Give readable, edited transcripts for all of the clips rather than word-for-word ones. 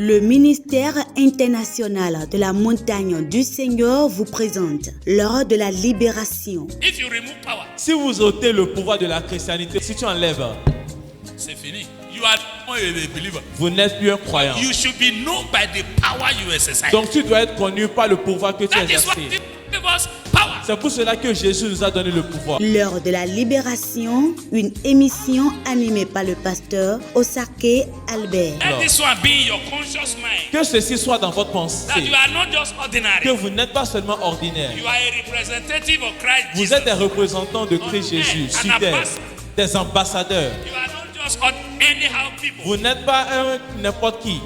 Le ministère international de la montagne du Seigneur vous présente l'heure de la libération. If you remove power, Si vous ôtez le pouvoir de la christianité, si tu enlèves, c'est fini. You are not a believer. vous n'êtes plus un croyant. You should be known by the power you exercise. Donc tu dois être connu par le pouvoir que tu That is what exerces. give us power. C'est pour cela que Jésus nous a donné le pouvoir. L'heure de la libération, une émission animée par le pasteur Osake Albert. Let this one be in your conscious mind. Que ceci soit dans votre That pensée. you are not just ordinary. Que vous n'êtes pas seulement ordinaire. You are a representative of Christ Vous Jesus. êtes des représentants de Christ Jésus sur terre. Des ambassadeurs. You are not just anyhow people. Vous n'êtes pas un n'importe qui.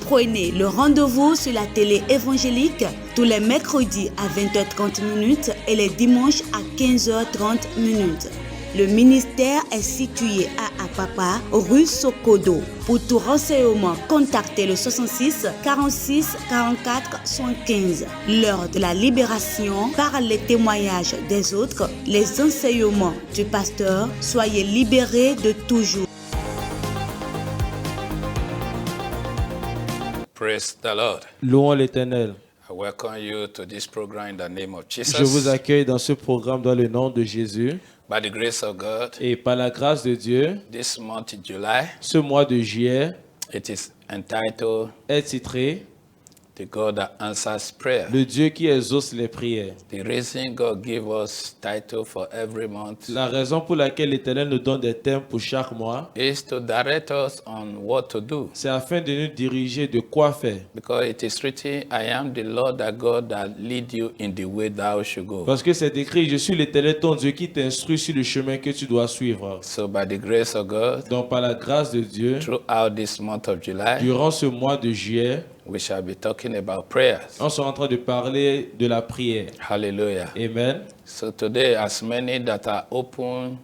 Prenez le rendez-vous sur la télé évangélique tous les mercredis à 20h30 et les dimanches à 15h30. Le ministère est situé à Apapa, rue Sokodo. Pour tout renseignement, contactez le 66 46 44 115. L'heure de la libération par les témoignages des autres, les enseignements du pasteur. Soyez libérés de toujours. Praise the Lord. Louons l'Éternel. I welcome you to this program in the name of Jesus. Je vous accueille dans ce programme dans le nom de Jésus. By the grace of God, Et par la grâce de Dieu, this month, July, ce mois de juillet it is entitled est titré The God That Answers Prayer. Le Dieu qui exauce les prières. The reason God gave us title for every month La raison pour laquelle l'Éternel nous donne des thèmes pour chaque mois, is to direct us on what to do. c'est afin de nous diriger de quoi faire. Because it is written, I am the Lord thy God that lead you in the way thou should go. Parce que c'est écrit, je suis l'Éternel ton Dieu qui t'instruit sur le chemin que tu dois suivre. So by the grace of God, Donc par la grâce de Dieu, throughout this month of July, durant ce mois de juillet, we shall be talking about prayers. on sera en train de parler de la prière. Hallelujah. Amen. So today, as many that are open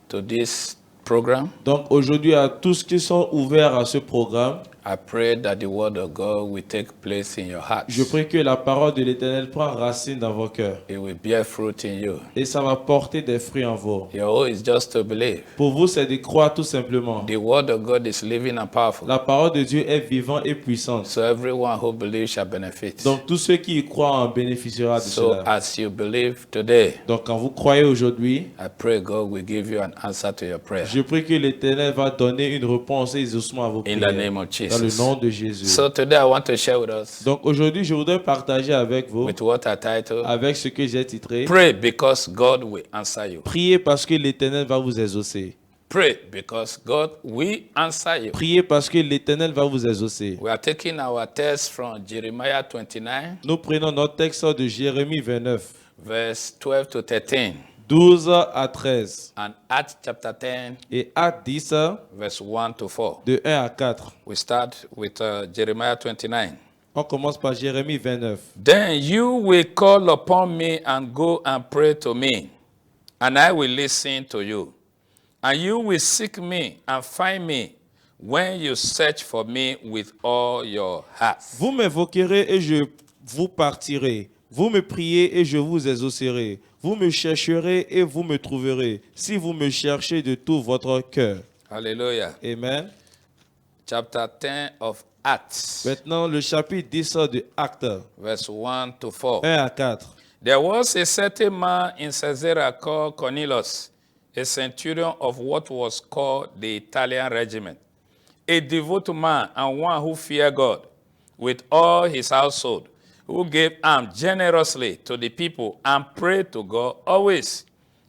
to this program, Donc aujourd'hui, à tous qui sont ouverts à ce programme, I pray that the word of God will take place in your hearts. je prie que la parole de l'Éternel prenne racine dans vos cœurs. It will bear fruit in you. Et ça va porter des fruits en vous. Your hope is just to believe. Pour vous, c'est de croire tout simplement. The word of God is living and powerful. La parole de Dieu est vivante et puissante. So everyone who believes shall benefit. Donc tous ceux qui y croient en bénéficiera de So cela. as you believe today, Donc quand vous croyez aujourd'hui, I pray God will give you an answer to your prayer. je prie que l'Éternel va donner une réponse et exaucement à vos In prières. the name of Dans le Jesus. nom de Jésus. So today I want to share with us Donc aujourd'hui, je voudrais partager avec vous, with what I titled, avec ce que j'ai titré, Pray because God will answer you. Priez parce que l'Éternel va vous exaucer. Pray because God will answer you. Priez parce que l'Éternel va vous exaucer. We are taking our text from Jeremiah 29, Nous prenons notre texte de Jérémie 29, verse 12 to 13, 12 à 13, and Acts chapter 10, et Actes 10, verse 1 to 4. de 1 à 4. We start with Jeremiah 29. On commence par Jérémie 29. Then you will call upon me and go and pray to me, and I will listen to you. And you will seek me and find me when you search for me with all your heart. Vous m'invoquerez et je vous partirai. Vous me priez et je vous exaucerai. Vous me chercherez et vous me trouverez, si vous me cherchez de tout votre cœur. Hallelujah. Amen. Chapter 10 of Acts, Maintenant, le chapitre 10 de Actes, verse 1 to 4. 1 à 4. There was a certain man in Caesarea called Cornelius, a centurion of what was called the Italian regiment, a devout man and one who feared God with all his household, who gave alms generously to the people and prayed to God always.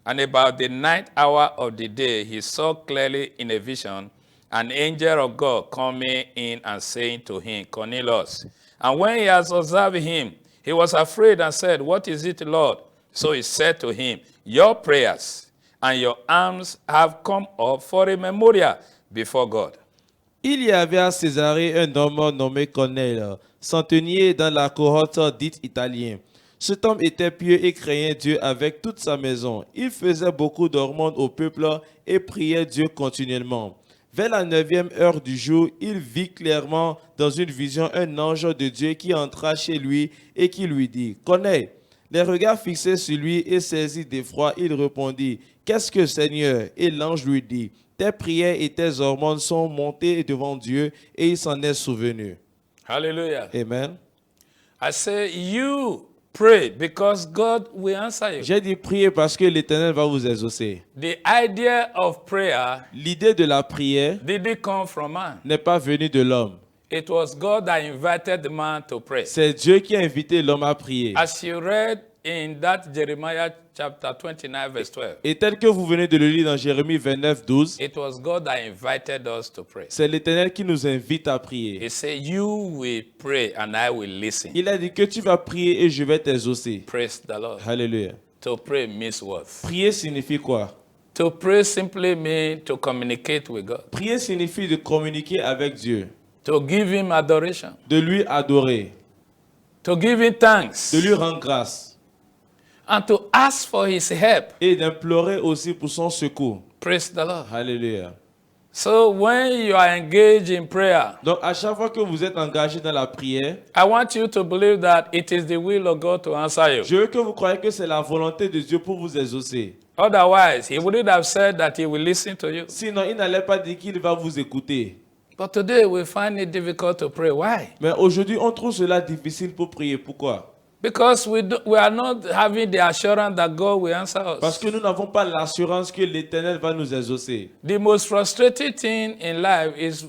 And about the ninth hour of the day, he saw clearly in a vision an angel of God coming in and saying to him, Cornelius. And when he has observed him, he was afraid and said, What is it, Lord? So he said to him, Your prayers and your alms have come up for a memorial before God. Il y avait à Césarée un homme nommé Corneille, centenier dans la cohorte dite italienne. Cet homme était pieux et craignait Dieu avec toute sa maison. Il faisait beaucoup d'aumônes au peuple et priait Dieu continuellement. Vers la 9e heure du jour, il vit clairement dans une vision un ange de Dieu qui entra chez lui et qui lui dit, « Corneille !» Les regards fixés sur lui et saisi d'effroi, il répondit, « Qu'est-ce que Seigneur ?» Et l'ange lui dit, « Tes prières et tes hormones sont montées devant Dieu et il s'en est souvenu. » Hallelujah. Amen. I say, you pray because God will answer you. J'ai dit prier parce que l'Éternel va vous exaucer. The idea of prayer L'idée de la prière didn't come from man. n'est pas venue de l'homme. It was God that invited man to pray. C'est Dieu qui a invité l'homme à prier. As you read in that Jeremiah chapter 29 verse 12, Et tel que vous venez de le lire dans Jérémie 29, 12, it was God that invited us to pray. c'est l'Éternel qui nous invite à prier. He said, you will pray and I will listen. Il a dit que tu vas prier et je vais t'exaucer. Praise the Lord. Alléluia. To pray means what? Prier signifie quoi? To pray simply means to communicate with God, Prier signifie de communiquer avec Dieu, to give him adoration, de lui adorer, to give him thanks, de lui rendre grâce and to ask for his help. et d'implorer aussi pour son secours. Praise the Lord. Alléluia. So when you are engaged in prayer, Donc à chaque fois que vous êtes engagé dans la prière, I want you to believe that it is the will of God to answer you. je veux que vous croyez que c'est la volonté de Dieu pour vous exaucer. Otherwise, he wouldn't have said that he will listen to you. Sinon, il n'allait pas dire qu'il va vous écouter. But today we find it difficult to pray. Why? Mais aujourd'hui, on trouve cela difficile pour prier. Pourquoi? Because we are not having the assurance that God will answer Parce us. que nous n'avons pas l'assurance que l'Éternel va nous exaucer. The most frustrating thing in life is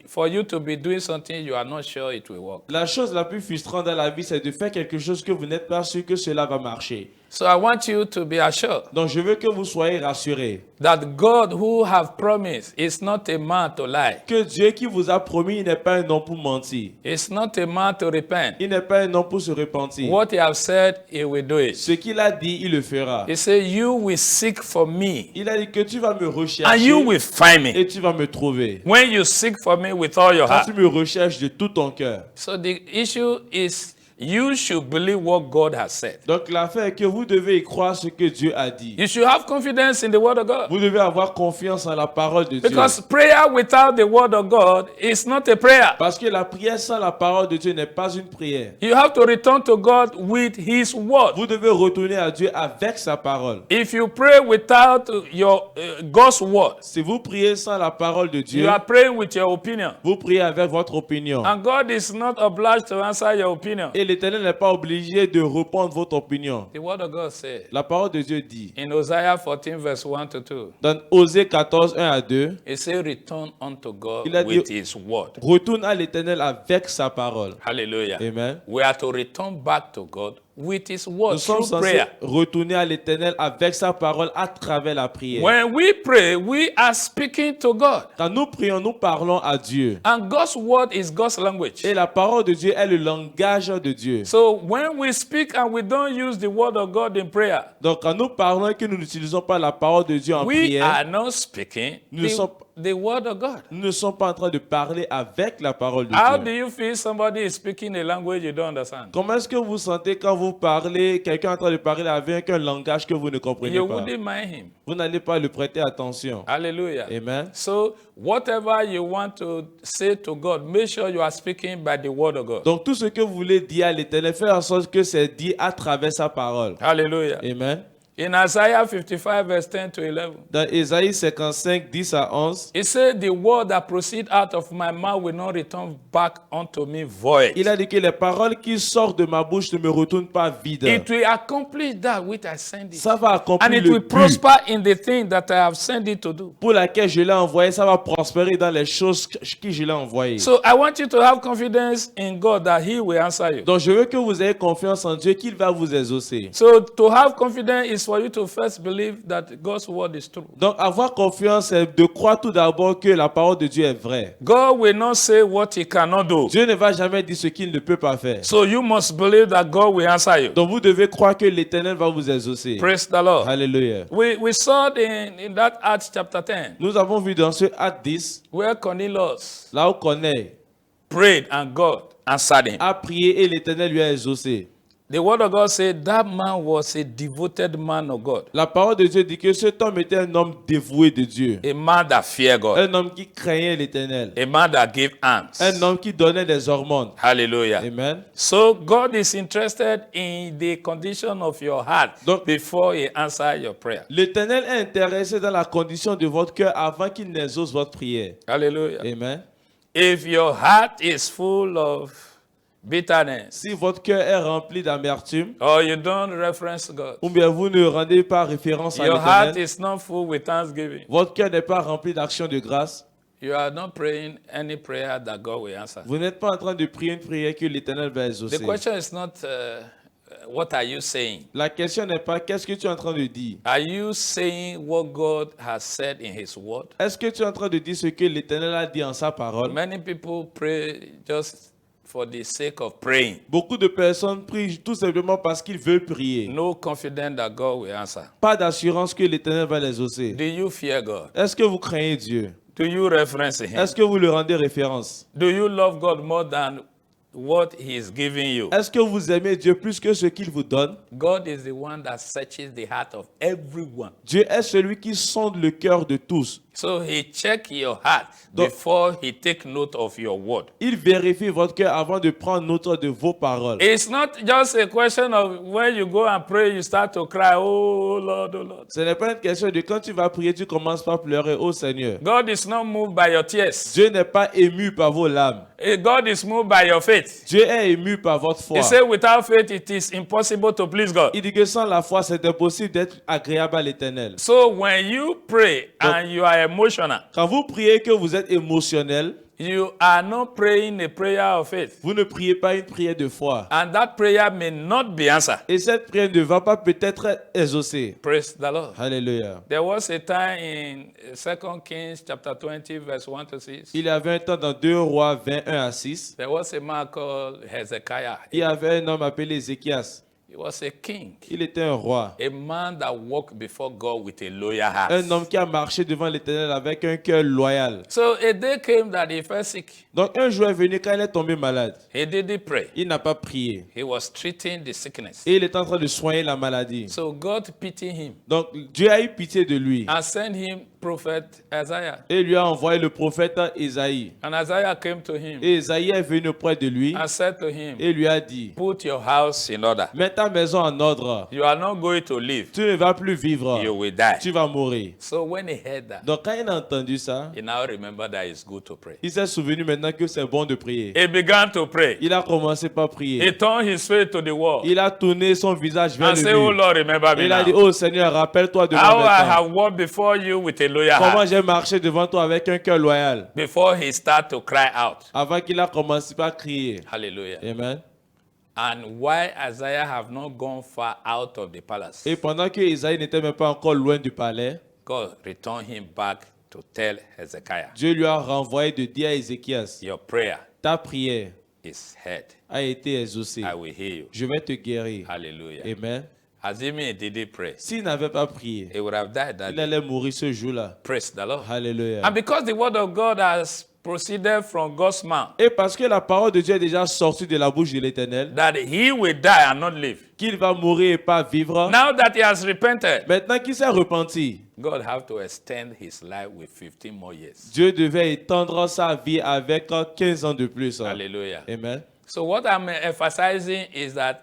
for you to be doing something you are not sure it will work. La chose la plus frustrante dans la vie, c'est de faire quelque chose que vous n'êtes pas sûr que cela va marcher. So I want you to be assured Donc je veux que vous soyez rassurés that God who have promised is not a man to lie. que Dieu qui vous a promis, il n'est pas un homme pour mentir. It's not a man to repent. Il n'est pas un homme pour se repentir. What he has said, he will do it. Ce qu'il a dit, il le fera. He said, you will seek for me Il a dit que tu vas me and rechercher you will find me et tu vas me trouver. when you seek for me with all your Quand heart. tu me recherches de tout ton cœur. So the issue is you should believe what God has said. Donc l'affaire est que vous devez y croire ce que Dieu a dit. You should have confidence in the word of God. Vous devez avoir confiance en la parole de Dieu. Because prayer without the word of God is not a prayer. Parce que la prière sans la parole de Dieu n'est pas une prière. You have to return to God with his word. Vous devez retourner à Dieu avec sa parole. If you pray without your God's word, Si vous priez sans la parole de Dieu, you are praying with your opinion. vous priez avec votre opinion. And God is not obliged to answer your opinion. Et l'Éternel n'est pas obligé de répondre votre opinion. The word of God says La parole de Dieu dit, in Hosea 14 verse 1 to 2, dans Osée 14, 1 à 2, it says return unto God Il a dit- with his word. retourne à l'Éternel avec sa parole. Hallelujah. Amen. We are to return back to God with his word Nous sommes through censés prayer. retourner à l'Éternel avec sa parole à travers la prière. When we pray, we are speaking to God. Quand nous prions, nous parlons à Dieu. And God's word is God's language. Et la parole de Dieu est le langage de Dieu. So when we speak and we don't use the word of God in prayer, Donc quand nous parlons et que nous n'utilisons pas la parole de Dieu en we prière, are not speaking Nous sommes- the word of God. nous ne sommes pas en train de parler avec la parole de How do Dieu. you feel somebody is speaking a language you don't understand? Comment est-ce que vous sentez quand vous parlez, quelqu'un est en train de parler avec un langage que vous ne comprenez You pas? wouldn't mind him. Vous n'allez pas lui prêter attention. Hallelujah. Amen. So whatever you want to say to God, make sure you are speaking by the word of God. Donc tout ce que vous voulez dire à l'Éternel, faites en sorte que c'est dit à travers sa parole. Hallelujah. Amen. In Isaiah 55 verse 10 to 11, Dans Ésaïe 55, 10 à 11, it said, the word that proceed out of my mouth will not return back unto me void. il a dit que les paroles qui sortent de ma bouche ne me retournent pas vides. It will accomplish that which I send it. Ça va And accomplir it le will but prosper in the thing that I have sent it to do. pour laquelle je l'ai envoyé. Ça va prospérer dans les choses que je l'ai envoyé. So I want you to have confidence in God that he will answer you. Donc je veux que vous ayez confiance en Dieu qu'il va vous exaucer. So to have confidence is for you to first believe that God's word is true. Donc avoir confiance, c'est de croire tout d'abord que la parole de Dieu est vraie. God will not say what he cannot do. Dieu ne va jamais dire ce qu'il ne peut pas faire. So you must believe that God will answer you. Donc vous devez croire que l'Éternel va vous exaucer. Praise the Lord. Alléluia. We saw it in that Acts chapter 10 Nous avons vu dans ce Acte 10, where Cornelius là où Corneille prayed and God answered him. a prié et l'Éternel lui a exaucé. The word of God said that man was a devoted man of God, La parole de Dieu dit que cet homme était un homme dévoué de Dieu. a man that feared God, Un homme qui craignait l'Éternel. a man that gave alms. Un homme qui donnait des hormones. Hallelujah. Amen. So God is interested in the condition of your heart Donc- before he answers your prayer. L'Éternel est intéressé dans la condition de votre cœur avant qu'il n'exauce votre prière. Hallelujah. Amen. If your heart is full of bitterness, Si votre cœur est rempli d'amertume, or you don't reference God, ou bien vous ne rendez pas référence à your heart l'Éternel, is not full with thanksgiving, votre cœur n'est pas rempli d'action de grâce, you are not praying any prayer that God will answer. vous n'êtes pas en train de prier une prière que l'Éternel va The exaucer. question is not what are you saying? La question n'est pas qu'est-ce que tu es en train de dire. Are you saying what God has said in His Word? Est-ce que tu es en train de dire ce que l'Éternel a dit en sa parole? Many people pray just for the sake of praying. Beaucoup de personnes prient tout simplement parce qu'ils veulent prier. No confidence that God will answer. Pas d'assurance que l'Éternel va les exaucer. Do you fear God? Est-ce que vous craignez Dieu? Do you reference Him? Est-ce que vous le rendez référence? Do you love God more than what He is giving you? Est-ce que vous aimez Dieu plus que ce qu'il vous donne? God is the one that searches the heart of everyone. Dieu est celui qui sonde le cœur de tous. So He check your heart Donc- before He take note of your word. Il vérifie votre cœur avant de prendre note de vos paroles. It's not just a question of when you go and pray, you start to cry, oh Lord, oh Lord. Ce n'est pas une question de quand tu vas prier, tu commences par pleurer, oh Seigneur. God is not moved by your tears. Dieu n'est pas ému par vos larmes. God is moved by your faith. Dieu est ému par votre foi. He said, without faith, it is impossible to please God. Il dit que sans la foi, c'est impossible d'être agréable à l'Éternel. So when you pray and you are emotional, Quand vous priez que vous êtes émotionnel, you are not praying a prayer of faith. vous ne priez pas une prière de foi. And that prayer may not be answered. Et cette prière ne va pas peut-être être exaucée. Praise the Lord. Alléluia. There was a time in 2 Kings chapter 20, verse 1 to 6. Il y avait un temps dans 2 Rois 21 à 6. There was a man called Hezekiah. Il y avait un homme appelé Ézéchias. He was a king. Il était un roi. A man that walked before God with a loyal heart. Un homme qui a marché devant l'Éternel avec un cœur loyal. So a day came that he fell sick. Donc un jour est venu quand il est tombé malade. He didn't pray. Il n'a pas prié. He was treating the sickness. Et il est en train de soigner la maladie. So God pitied him Donc Dieu a eu pitié de lui. and sent him prophet Isaiah. Et lui a envoyé le prophète Isaïe. And Isaiah came to him Et Isaïe est venu auprès de lui and said to him, et lui a dit, put your house in order. mets ta maison en ordre. You are not going to live. Tu ne vas plus vivre. You will die. Tu vas mourir. So when he heard that, Donc quand il a entendu ça, he now remembered that it's good to pray. il s'est souvenu maintenant que c'est bon de prier. He began to pray. Il a commencé par He prier. turned his face to the wall Il a tourné son visage vers and le said, oh mur. Lord, remember me Il a dit, now. oh Seigneur, rappelle-toi de moi How I maintenant. have walked before you with a loyal Comment heart. j'ai marché devant toi avec un cœur loyal. Before he started to cry out. Avant qu'il a commencé par crier. Hallelujah. Amen. And why Isaiah have not gone far out of the palace, Et pendant que Isaïe n'était même pas encore loin du palais, God returned him back to tell Hezekiah, Dieu lui a renvoyé de dire à Ézéchias, your prayer ta prière is heard. a été exaucée. I will hear you. Je vais te guérir. Hallelujah. Amen. Assuming he didn't pray, S'il n'avait pas prié, he would have died that il day. allait mourir ce jour-là. Praise the Lord. Alléluia. And because the word of God has proceeded from God's mouth, Et parce que la parole de Dieu est déjà sortie de la bouche de l'Éternel, that he will die and not live. qu'il va mourir et pas vivre, Now that he has repented, maintenant qu'il s'est repenti, God have to extend his life with 15 more years. Dieu devait étendre sa vie avec 15 ans de plus. Hallelujah. Amen. So what I'm emphasizing is that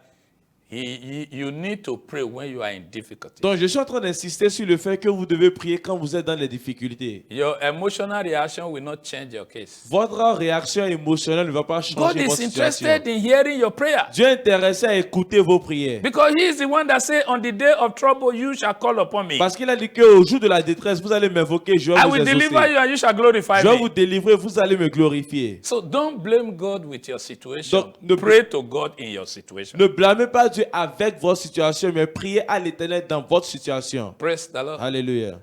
you need to pray when you are in difficulty. Donc je suis en train d'insister sur le fait que vous devez prier quand vous êtes dans les difficultés. Your emotional reaction will not change your case. Votre réaction émotionnelle ne va pas God changer votre is situation. interested in hearing your prayer. Dieu est intéressé à écouter vos prières. Because he is the one that said, on the day of trouble, you shall call upon me. Parce qu'il a dit qu'au jour de la détresse, vous allez m'invoquer, je vais I vous will deliver exaucer. you and you shall glorify Je vais me. vous délivrer, vous allez me glorifier. So don't blame God with your situation. Donc, ne- Pray to God in your situation. Ne blâmez pas Dieu avec votre situation, mais priez à l'Éternel dans votre situation. Praise the Lord. Alléluia.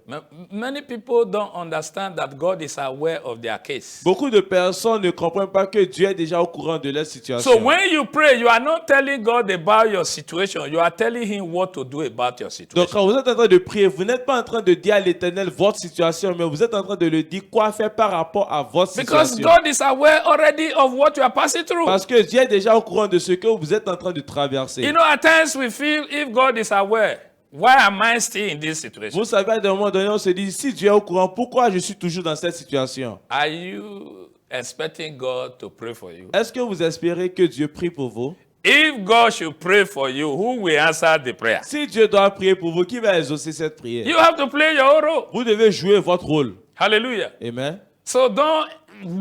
Many people don't understand that God is aware of their case. Beaucoup de personnes ne comprennent pas que Dieu est déjà au courant de leur situation. So when you pray, you are not telling God about your situation. You are telling him what to do about your Donc situation. quand vous êtes en train de prier, vous n'êtes pas en train de dire à l'Éternel votre situation, mais vous êtes en train de lui dire quoi faire par rapport à votre Because situation. God is aware already of what you are passing through. Parce que Dieu est déjà au courant de ce que vous êtes en train de traverser. You know, at times we feel if God is aware, why am I still in this situation? Vous savez, à un moment donné, on se dit, si Dieu est au courant, pourquoi je suis toujours dans cette situation? Are you expecting God to pray for you? Est-ce que vous espérez que Dieu prie pour vous? If God should pray for you, who will answer the prayer? Si Dieu doit prier pour vous, qui va exaucer cette prière? You have to play your own role. Vous devez jouer votre rôle. Hallelujah. Amen. So don't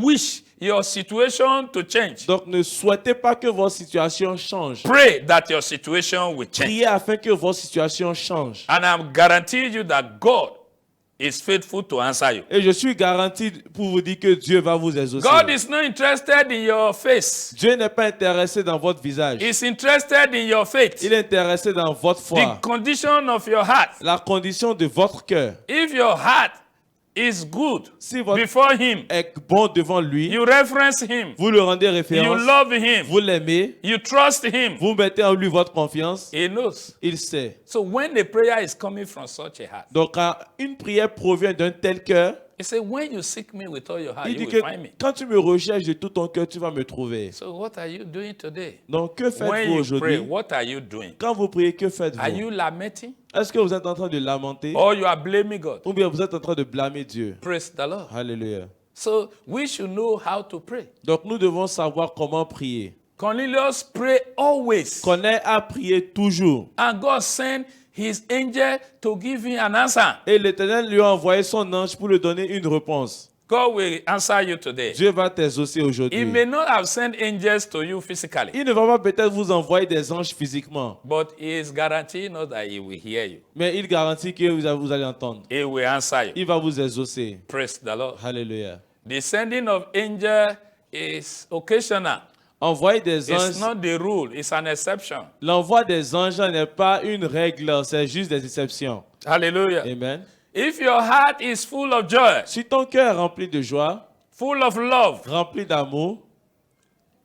wish your situation to change. Donc ne souhaitez pas que votre situation change. Pray that your situation will change. Priez afin que votre situation change. And I'm guaranteeing you that God is faithful to answer you. Et je suis garanti pour vous dire que Dieu va vous exaucer. God is not interested in your face. Dieu n'est pas intéressé dans votre visage. He's interested in your faith. Il est intéressé dans votre The foi. condition of your heart. La condition de votre cœur. If your heart is good Si votre before him, est bon devant lui, you reference him, vous le rendez you référence, love him, vous l'aimez, you trust him, vous mettez en lui votre confiance, he knows. il sait. So when the prayer is coming from such a heart, Donc quand une prière provient d'un tel cœur, he said, when you seek me with all your heart, il you dit will que find me. quand tu me recherches de tout ton cœur, tu vas me trouver. So what are you doing today? Donc que When faites-vous you pray, aujourd'hui? what are you doing? Quand vous priez, que Are faites-vous? you lamenting? Est-ce que vous êtes en train de lamenter? Or you are blaming God? Ou bien vous êtes en train de blâmer Dieu? Praise the Lord. Alléluia. So we should know how to pray. Donc nous devons savoir comment prier. Cornelius prayed always. Corneille a prié toujours. And God sent his angel to give him an answer. Et l'Éternel lui a envoyé son ange pour lui donner une réponse. God will answer you today. Dieu va t'exaucer aujourd'hui. He may not have sent angels to you physically, Il ne va pas peut-être vous envoyer des anges physiquement, but he is guaranteeing us that he will hear you. mais il garantit que vous allez entendre. He will answer you. Il va vous exaucer. Praise the Lord. Alléluia. The sending of angel is occasional. Envoyer des It's anges, not the rule, it's an exception. l'envoi des anges n'est pas une règle, c'est juste des exceptions. Hallelujah. Amen. If your heart is full of joy, Si ton cœur est rempli de joie, full of love, rempli d'amour,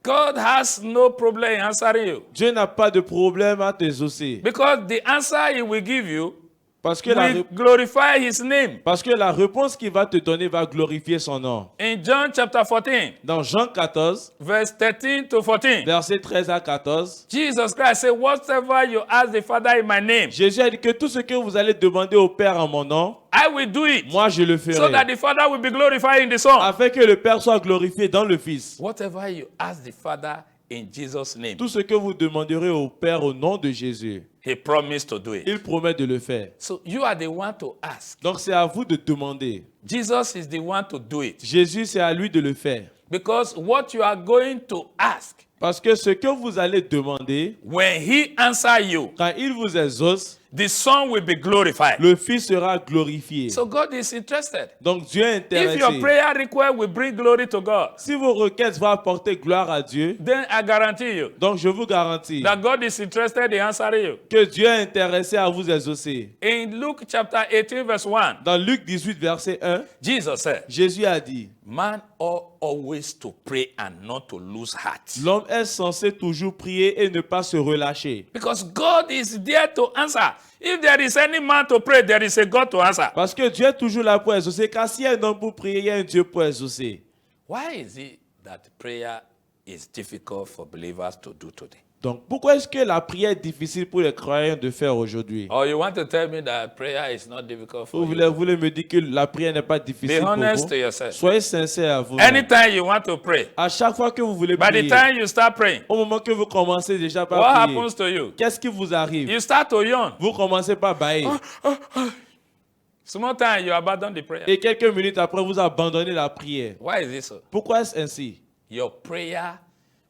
God has no problem in answering you. Dieu n'a pas de problème à t'exaucer. Because the answer he will give you Parce que will glorify his name. la réponse qu'il va te donner va glorifier son nom. In John chapter 14, Dans Jean 14, verse 13 to 14, versets 13 à 14, Jesus Christ said, whatever you ask the Father in my name, Jésus a dit que tout ce que vous allez demander au Père en mon nom, I will do it, moi je le so that ferai, the Father will be glorified in the Son. afin que le Père soit glorifié dans le Fils. Whatever you ask the Father in Jesus' name, Tout ce que vous demanderez au Père au nom de Jésus, he promised to do it. il promet de le faire. So you are the one to ask. Donc c'est à vous de demander. Jesus is the one to do it. Jésus, c'est à lui de le faire. Because what you are going to ask, Parce que ce que vous allez demander, when he answer you, quand il vous exauce, the Son will be glorified. le Fils sera glorifié. So God is interested. Donc Dieu est If your intéressé. prayer request will bring glory to God, Si vos requêtes vont apporter gloire à Dieu, then I guarantee you donc je vous garantis that God is interested in answering you. que Dieu est intéressé à vous exaucer. In Luke chapter 18, verse 1, Dans Luc 18, verset 1, Jesus said, Jésus a dit, man ought always to pray and not to lose heart. l'homme est censé toujours prier et ne pas se relâcher. Because God is there to answer. If there is any man to pray, there is a God to answer. Parce que Dieu est toujours là pour exaucer, car s'il y a un homme pour prier, il y a un Dieu pour exaucer. Why is it that prayer is difficult for believers to do today? Donc pourquoi est-ce que la prière est difficile pour les croyants de faire aujourd'hui? Or you want to tell me that prayer is not difficult for Vous you? voulez me dire que la prière n'est pas difficile Be pour honest vous? to yourself. Soyez sincère à vous. Anytime you want to pray, À chaque fois que vous voulez by the prier, time you start praying, au moment que vous commencez déjà par what prier, happens to you? qu'est-ce qui vous arrive? You start to yawn. Vous commencez par bailler. Small time you abandon the prayer. Et quelques minutes après, vous abandonnez la prière. Why is it so? Pourquoi est-ce ainsi? Your prayer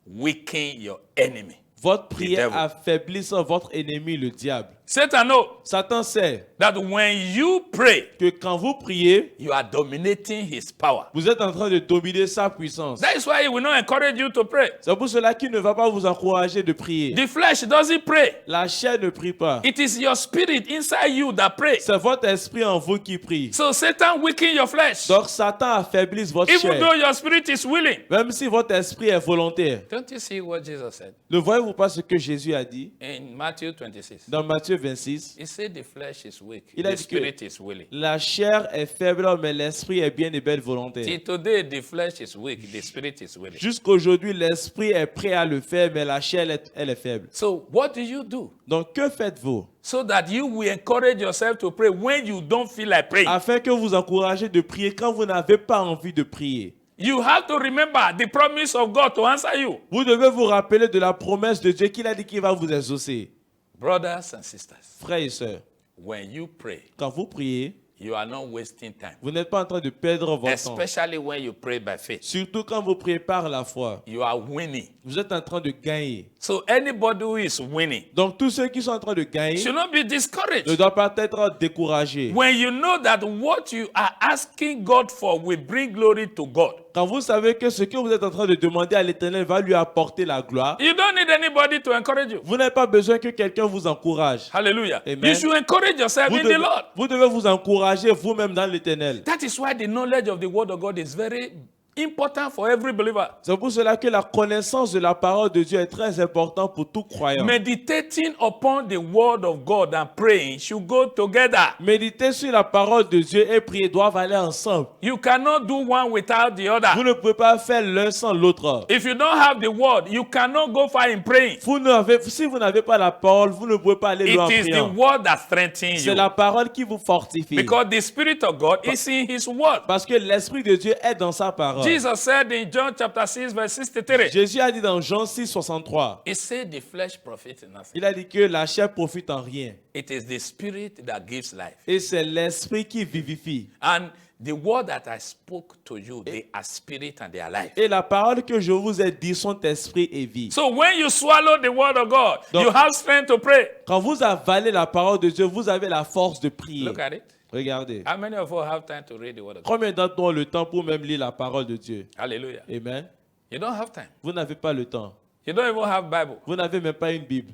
weaken your enemy. Votre prière devil. affaiblit votre ennemi, le diable. Satan knows Satan sait that when you pray, que quand vous priez, you are dominating his power. vous êtes en train de dominer sa puissance. That is why he will not encourage you to pray. C'est pour cela qu'il ne va pas vous encourager de prier. The flesh doesn't pray. La chair ne prie pas. It is your spirit inside you that prays. C'est votre esprit en vous qui prie. So Satan weakens your flesh. Donc Satan affaiblit votre Even though chair. your spirit is willing. Même si votre esprit est volontaire. Don't you see what Jesus said Ne voyez-vous pas ce que Jésus a dit in Matthew 26? dans Matthieu 26? He said the flesh is weak. Il a The dit que spirit is willing. la chair est faible, mais l'esprit est bien et belle volontaire. Till today, the flesh is weak. The spirit is willing. Jusqu'aujourd'hui, l'esprit est prêt à le faire, mais la chair, elle est faible. So what do you do? Donc, que faites-vous? So that you will encourage yourself to pray when you don't feel like praying. Afin que vous encouragez de prier quand vous n'avez pas envie de prier. You have to remember the promise of God to answer you. Vous devez vous rappeler de la promesse de Dieu qu'il a dit qu'il va vous exaucer. Brothers and sisters, Frères et sœurs, when you pray, quand vous priez, you are not wasting time. Vous n'êtes pas en train de perdre votre temps. Especially when you pray by faith. Surtout quand vous priez par la foi. You are winning. Vous êtes en train de gagner. So anybody who is winning Donc tous ceux qui sont en train de gagner should not be ne discouraged. doivent pas être découragés. When you know that what you are asking God for will bring glory to God, Quand vous savez que ce que vous êtes en train de demander à l'Éternel va lui apporter la gloire, you don't need anybody to encourage you. vous n'avez pas besoin que quelqu'un vous encourage. Hallelujah. Amen. You should encourage yourself in the Lord. Vous devez vous encourager vous-même dans l'Éternel. That is why the knowledge of the word of God is very important for every believer. C'est pour cela que la connaissance de la parole de Dieu est très importante pour tout croyant. Meditating upon the word of God and praying should go together. Méditer sur la parole de Dieu et prier doivent aller ensemble. You cannot do one without the Vous other. ne pouvez pas faire l'un sans l'autre. If you don't have the word, you cannot go far in praying. Si vous n'avez pas la parole, vous ne pouvez pas aller loin en It is the priant. word that strengthens C'est you. la parole qui vous fortifie. Because the Spirit of God is in His word. Parce que l'Esprit de Dieu est dans sa parole. Jesus said in John chapter 6, verse 63, Jésus a dit dans Jean 6, 63, He said the flesh profits nothing. il a dit que la chair profite en rien. It is the Spirit that gives life. Et c'est l'Esprit qui vivifie. And the word that I spoke to you, they are spirit and they are life. Et la parole que je vous ai dit sont esprit et vie. So when you swallow the word of God, Donc- you have strength to pray. Quand vous avalez la parole de Dieu, vous avez la force de prier. Look at it. Regardez. How many of you have time to read the word of God? Combien d'entre nous ont le temps pour même lire la parole de Dieu? Hallelujah. Amen. You don't have time. Vous n'avez pas le temps. You don't even have Bible. Vous n'avez même pas une Bible.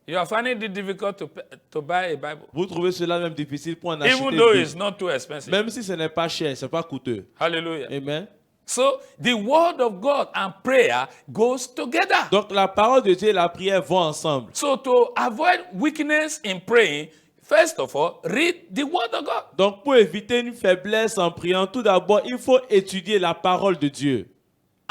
You are finding it difficult to buy a Bible. Vous trouvez cela même difficile pour en acheter Even une though Bible. it's not too expensive. Même si ce n'est pas cher, ce n'est pas coûteux. Hallelujah. Amen. So the word of God and prayer goes together. Donc la parole de Dieu et la prière vont ensemble. So to avoid weakness in praying, first of all, read the word of God. Donc pour éviter une faiblesse en priant, tout d'abord, il faut étudier la parole de Dieu.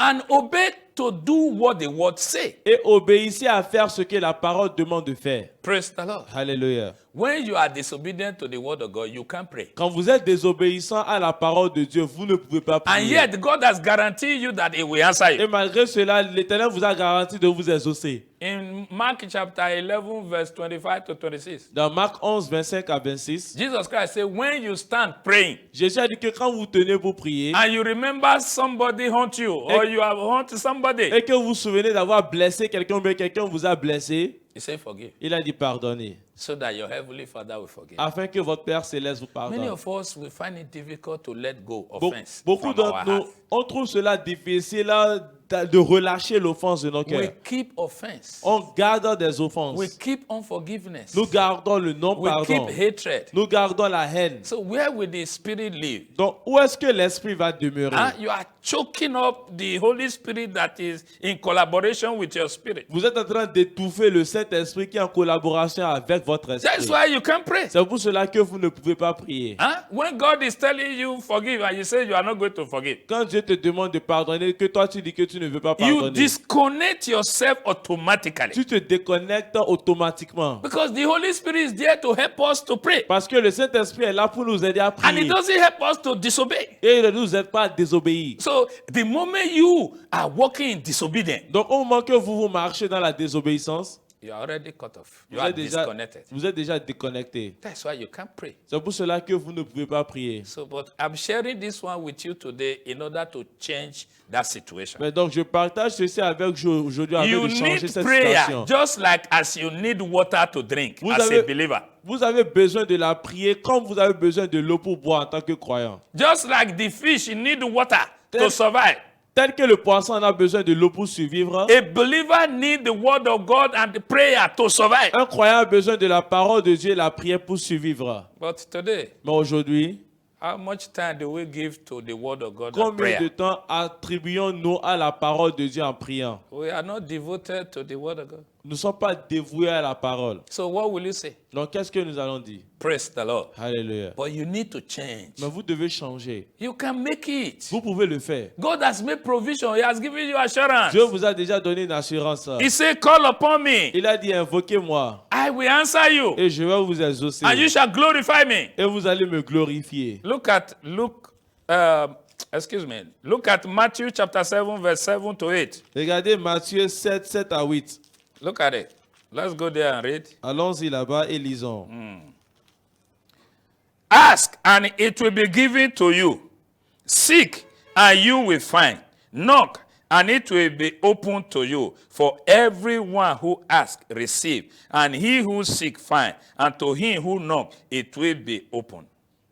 And obey to do what the word say. Et obéissez à faire ce que la parole demande de faire. Praise the Lord. Alléluia. When you are disobedient to the word of God, you can't pray. Quand vous êtes désobéissant à la parole de Dieu, vous ne pouvez pas And prier. yet God has guaranteed you that He will answer Et you. malgré cela, l'Éternel vous a garanti de vous exaucer. In Mark chapter 11, verse 25 to 26, Dans Marc 11, 25 à 26, Jesus Christ said, when you stand praying Jésus a dit que quand vous tenez pour prier and you remember somebody haunt you or you have haunted somebody, et que vous vous souvenez d'avoir blessé quelqu'un ou bien quelqu'un vous a blessé, He said, forgive, il a dit pardonnez, so that your heavenly Father will forgive. afin que votre Père Céleste vous Many pardonne. of us will find it difficult to let go Be- offense Beaucoup from our d'entre nous, heart. on trouve cela difficile de relâcher l'offense de nos We cœurs. keep offense. On garde des offenses. We keep unforgiveness. Nous gardons le We non-pardon. keep hatred. Nous gardons la haine. So where will the Spirit live? Donc, où est-ce que l'Esprit va demeurer? You are choking up the Holy Spirit that is in collaboration with your spirit. Vous êtes en train d'étouffer le Saint-Esprit qui est en collaboration avec votre That's esprit. why you can't pray. C'est pour cela que vous ne pouvez pas prier. When God is telling you forgive and you say you are not going to forgive, Quand Dieu te demande de pardonner, que toi tu dis que tu ne veux pas you pardonner, disconnect yourself automatically. tu te déconnectes automatiquement. Because the Holy Spirit is there to help us to pray. Parce que le Saint-Esprit est là pour nous aider à And prier. it doesn't help us to disobey. Et il ne nous aide pas à désobéir. So the moment you are walking in disobedience, Donc au moment que vous marchez dans la désobéissance, you are already cut off. You vous are êtes déjà, disconnected. vous êtes déjà déconnecté. That's why you can't pray. C'est pour cela que vous ne pouvez pas prier. So, but I'm sharing this one with you today in order to change that situation. Mais donc je partage ceci avec vous aujourd'hui afin You de changer need cette prayer situation. just like as you need water to drink Vous as a avez- believer. Vous avez besoin de la prière comme vous avez besoin de l'eau pour boire en tant que croyant. Just like the fish need water to Yes. survive. Tel que le poisson en a besoin de l'eau pour survivre, A believer need the word of God and the prayer to survive. un croyant a besoin de la parole de Dieu et la prière pour survivre. But today, Mais aujourd'hui, how much time do we give to the word of God and combien de prayer? temps attribuons-nous à la parole de Dieu en priant? We are not devoted to the word of God. Nous ne sommes pas dévoués à la parole. So what will you say? Donc qu'est-ce que nous allons dire? Praise the Lord. Alléluia. But you need to change. Mais vous devez changer. You can make it. Vous pouvez le faire. God has made provision. He has given you assurance. Dieu vous a déjà donné une assurance. He said, call upon me. Il a dit, invoquez-moi I will answer you. et je vais vous exaucer. And you shall glorify me. Et vous allez me glorifier. Look at Matthew chapter 7, verse 7 to 8. Regardez Matthieu 7, 7 à 8. Look at it. Let's go there and read. Allons-y là-bas et lisons. Ask, and it will be given to you. Seek, and you will find. Knock, and it will be opened to you. For everyone who asks, receive, and he who seeks, find, and to him who knocks, it will be opened.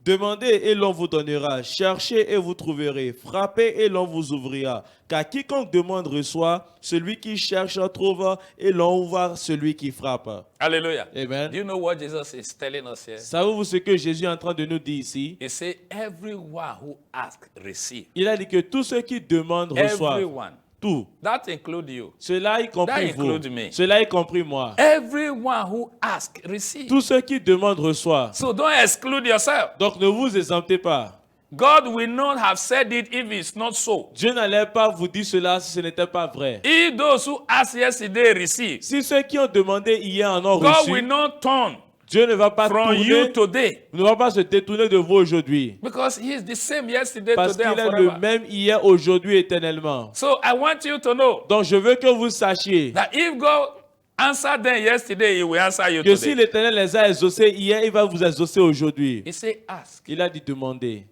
Demandez et l'on vous donnera. Cherchez et vous trouverez. Frappez et l'on vous ouvrira. Car quiconque demande reçoit, celui qui cherche trouve, et l'on ouvre celui qui frappe. Hallelujah. Amen. Do you know what Jesus is telling us here? Savez-vous ce que Jésus est en train de nous dire ici? He said, everyone who asks, receive. Il a dit que tous ceux qui demandent reçoivent. Everyone. Tout. That includes you. Cela y compris That vous. includes me. Cela y compris moi. Everyone who asks, receive. Tous ceux qui demandent reçoivent. So don't exclude yourself. Donc ne vous exemptez pas. God will not have said it if it's not so. Dieu n'allait pas vous dire cela si ce n'était pas vrai. If those who asked yesterday receive, Si ceux qui ont demandé hier en ont God reçu, will not turn Dieu ne va pas from you tourner, today. ne va pas se détourner de vous aujourd'hui. Because he is the same yesterday, Parce today, qu'il and est le forever. même hier, aujourd'hui, éternellement. So I want you to know Donc je veux que vous sachiez that if God answered them yesterday, he will answer you que si today. l'Éternel les a exaucés hier, il va vous exaucer aujourd'hui. He said, ask, Il a dit demander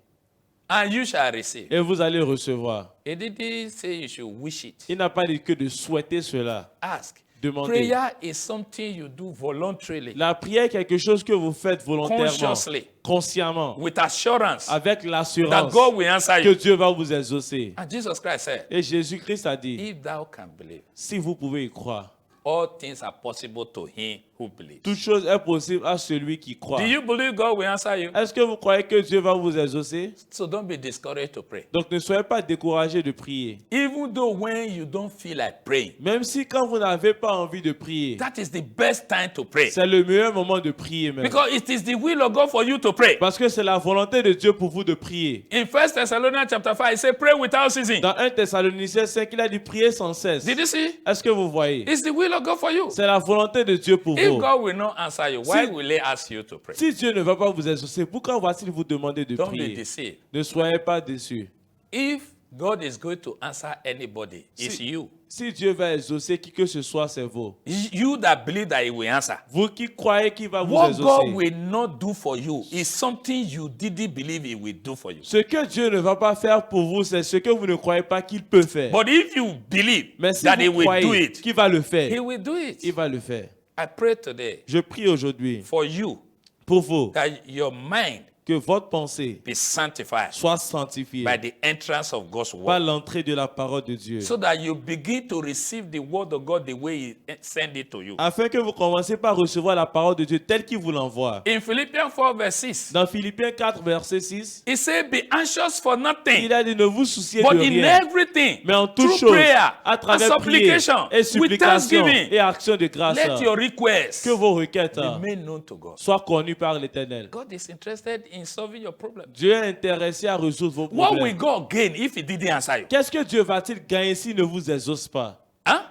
and you shall receive. et vous allez recevoir. He didn't say you should wish it. Il n'a pas dit que de souhaiter cela. Ask. Demandez. Prayer is something you do voluntarily, La prière est quelque chose que vous faites volontairement, consciously, consciemment, with assurance avec that l'assurance God will answer que you. Dieu va vous exaucer. And Jesus Christ said, Et Jésus-Christ a dit, if thou can believe, si vous pouvez y croire, all things are possible to him who believes. toute chose est possible à celui qui croit. Do you believe God will answer you? Est-ce que vous croyez que Dieu va vous exaucer? So don't be discouraged to pray. Donc ne soyez pas découragés de prier. Even though when you don't feel like praying, Même si quand vous n'avez pas envie de prier, that is the best time to pray. c'est le meilleur moment de prier même. Because it is the will of God for you to pray. Parce que c'est la volonté de Dieu pour vous de prier. In 1 Thessalonians chapter 5, it says, pray without ceasing. Dans 1 Thessaloniciens 5, il a dit prier sans cesse. Did you see? Est-ce que vous voyez? It's the will of God for you. C'est la volonté de Dieu pour If vous. God will not answer you, why will He ask you to pray? Si Dieu ne va pas vous exaucer, pourquoi va-t-il vous demander de Don't be prier? deceived. Ne soyez pas déçus. If God is going to answer anybody, it's you. Si Dieu va exaucer qui que ce soit, c'est vous. You that believe that He will answer. Vous qui croyez qu'il va vous What God exaucer. will not do for you is something you didn't believe He will do for you. Ce que Dieu ne va pas faire pour vous, c'est ce que vous ne croyez pas qu'il peut faire. But if you believe Mais si that He vous will do croyez it, qu'il va le He faire, will do it. il va le faire. I pray today Je prie aujourd'hui for you pour vous that your mind que votre pensée be sanctified soit sanctifiée by the entrance of God's par word, l'entrée de la parole de Dieu, so that you begin to receive the word of God the way He sent it to you. afin que vous commencez par recevoir la parole de Dieu telle qu'il vous l'envoie. In Philippians 4 verse 6, Dans Philippiens 4, verset 6, He said, be anxious for nothing, il a dit ne vous souciez but de in rien, everything, mais en toute through chose, prayer à and travers prière supplication, et with supplication thanksgiving, et action de grâce, let your requests que vos requêtes be made known to God. soient connues par l'Éternel. God is interested in solving your problem. Dieu est intéressé à résoudre vos What will problèmes. God gain if He didn't answer you? Qu'est-ce que Dieu va-t-il gagner s'il ne vous exauce pas? Huh?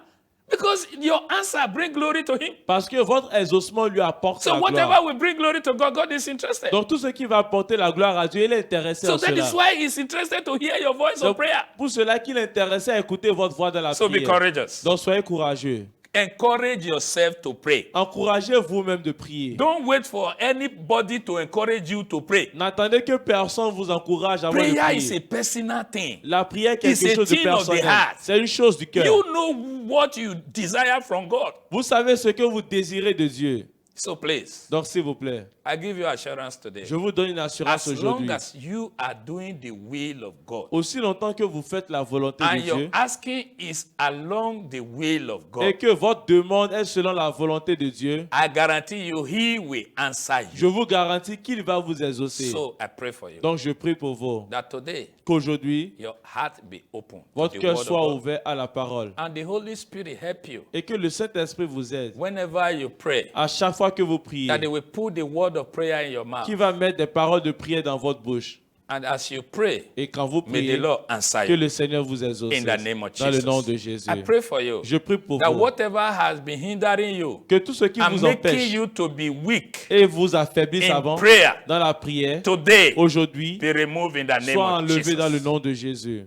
Because your answer brings glory to Him. Parce que votre exaucement lui apporte So la whatever gloire. will bring glory to God, God is interested. Donc tout ce qui va apporter la gloire à Dieu, il est intéressé So à that cela. is why He's interested to hear your voice of Donc, prayer. pour cela qu'il est intéressé à écouter votre voix dans la So be prière. courageous. Donc soyez courageux. Encourage yourself to pray. Encouragez vous-même de prier. Don't wait for anybody to encourage you to pray. N'attendez que personne vous encourage avant de Prayer is prier. a personal thing. La prière est It's quelque a chose de thing of the personnel. heart. C'est une chose du cœur. You know what you desire from God. Vous savez ce que vous désirez de Dieu. So please, Donc s'il vous plaît, I give you assurance today. je vous donne une assurance As long aujourd'hui. as you are doing the will of God, Aussi longtemps que vous faites la volonté and de your Dieu asking is along the will of God, et que votre demande est selon la volonté de Dieu, I guarantee you He will answer je you. vous garantis qu'il va vous exaucer. So I pray for you Donc je prie pour vous that today qu'aujourd'hui, your heart be open to votre the cœur word of soit God, ouvert à la parole and the Holy Spirit help you et que le Saint-Esprit vous aide whenever you pray, à chaque fois que vous priez, that He will put the word of prayer in your mouth, qui va mettre des paroles de prière dans votre bouche. and as you pray, Et quand vous may the priez, Lord answer que you le Seigneur vous exauce in the name of dans le nom de Jesus. Jésus. I pray for you Je prie pour that vous whatever has been hindering you que tout ce qui and vous making empêche you to be weak et vous affaiblisse in avant prayer dans la prière, today aujourd'hui, be removed in the name soit of enlevé dans le Jesus. nom de Jésus.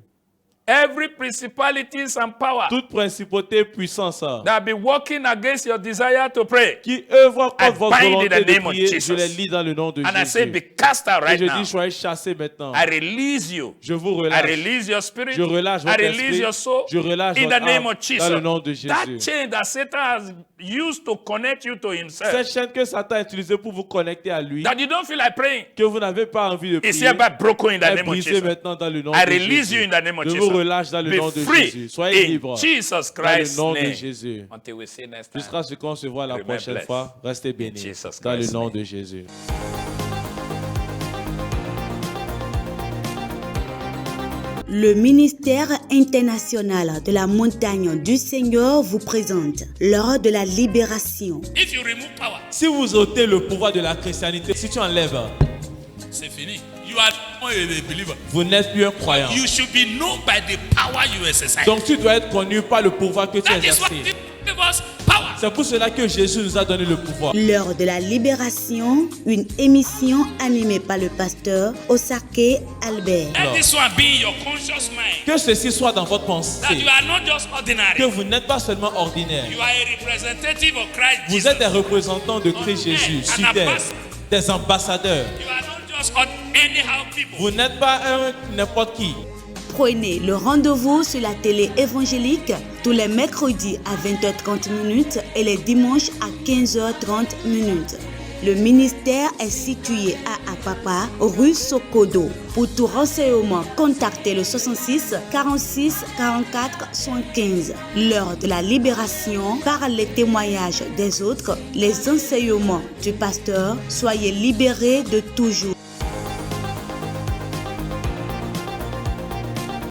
Every principalities and power toute principauté, puissance that be working against your desire to pray, qui œuvre I contre votre bind in volonté the de name of prier, Jesus. je les lis dans le nom de and I say, Jésus. be cast out Et right je now. dis, soyez chassés maintenant. I release you. Je vous I relâche. release your spirit. Je relâche I votre release esprit. your soul. Je relâche In votre the name âme of Jesus. dans le nom de That Jésus. chain that Satan has used to connect you to himself, Cette chaîne que Satan a utilisée pour vous connecter à lui, that you don't feel like praying, que vous n'avez pas envie de is prier, hereby broken in the est name of brisée Jesus. maintenant dans le nom I de release Jésus. you in the name of Je Jesus. vous relâche dans le Be nom de free Jésus. Soyez in libres Jesus dans le Christ's nom de name. Jésus. Until we see next time. Jusqu'à ce qu'on se voit la Remain prochaine blessed. fois, restez bénis Jesus dans le Christ's nom name. de Jésus. Le ministère international de la montagne du Seigneur vous présente l'heure de la libération. If you remove power, Si vous ôtez le pouvoir de la chrétienté, si tu enlèves, c'est fini. You are not a believer. vous n'êtes plus un croyant. You should be known by the power you exercise. Donc tu dois être connu par le pouvoir que tu That is what exerces. gives us power. C'est pour cela que Jésus nous a donné le pouvoir. L'heure de la libération, une émission animée par le pasteur Osake Albert. Let this one be in your conscious mind. Que ceci soit dans votre That pensée. you are not just ordinary. Que vous n'êtes pas seulement ordinaire. You are a representative of Christ Vous Jesus. êtes des représentants de Christ Jésus sur terre. Des ambassadeurs. You are not just anyhow people. Vous n'êtes pas un n'importe qui. Prenez le rendez-vous sur la télé évangélique tous les mercredis à 20h30 et les dimanches à 15h30. Le ministère est situé à Apapa, rue Sokodo. Pour tout renseignement, contactez le 66 46 44 75. L'heure de la libération, par les témoignages des autres, les enseignements du pasteur, soyez libérés de toujours.